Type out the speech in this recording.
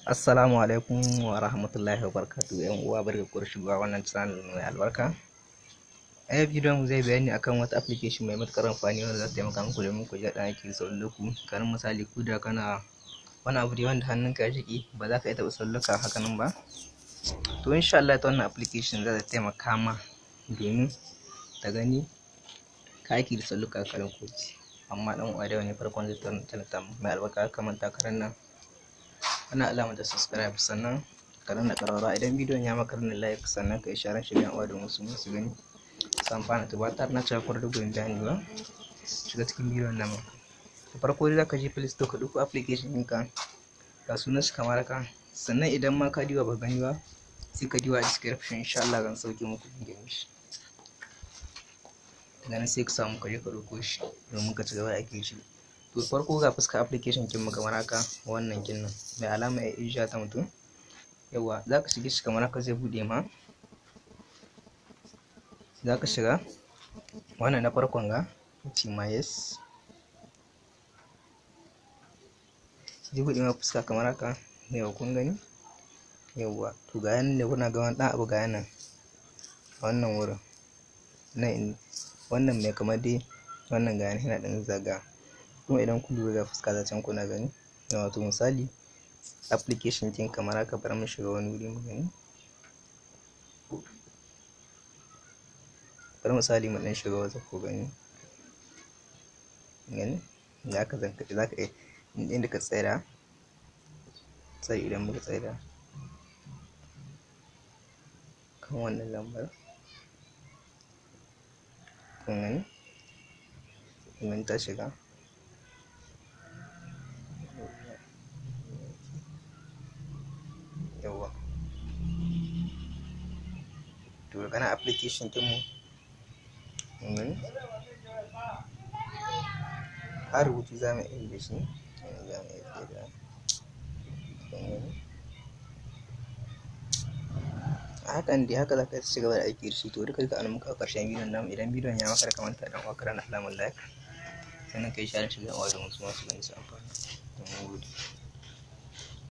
Assalamu alaikum wa rahmatullahi wa barakatuh. Yan uwa barka ku shigowa wannan channel mai albarka. A yau bidiyon mu zai bayani akan wata application mai matukar amfani wanda za ta taimaka muku domin ku ji daɗin aiki salluku. Kamar misali ku da kana wani abu da wanda hannunka ya jiki ba za ka iya taɓa salluka haka nan ba. To insha Allah ta wannan application za ta taimaka ma domin ta gani ka aiki da salluka karin koci. Amma dan uwa da wani farkon zai tantance mai albarka kamar takarar nan. Ana alama da subscribe sannan ka danna ƙararrawa idan bidiyon ya maka danna like sannan ka isharar shi yan uwa domin su gani su amfana. To ba tare na cewa da gurin bayani ba, shiga cikin bidiyon nan. Da farko dai zaka je Play Store ka ɗauko application ɗinka, ga sunan shi kamar haka. Sannan idan ma ka diba ba gani ba sai ka diba a description, insha Allah zan sauke muku link shi. Daga nan sai ka samu ka je ka ɗauko shi domin ka ci gaba da aiki shi. To farko ga fuska application kin mu kamar haka, wannan kin nan mai alama ya isha ta mutum. Yawa zaka shige shi kamar haka, zai bude ma. Zaka shiga wannan na farkon ga ce ma yes, zai bude ma fuska kamar haka. Yawa kun gani, yawa to ga yanan ne kuna ga wani dan abu ga yanan wannan wurin nan, wannan mai kamar dai wannan ga yanan yana dan zaga. Kuma idan ku lura ga fuska ta can kuna gani, wato misali application kin kamar haka. Bar mu shiga wani wuri mu gani, bar misali mu dan shiga wata ko gani za ka inda ka tsaya sai idan muka tsaya kan wannan lambar kun gani idan ta shiga yawa. To kana application kin mu har rubutu za mu iya da shi, za mu iya da hakan dai haka za ka ci gaba da aiki da shi. To duka an muka karshen bidiyon namu. Idan bidiyon ya maka da kamanta dan uwa kana alamar like sannan kai share shi ga uwa da wasu masu ganin su amfani.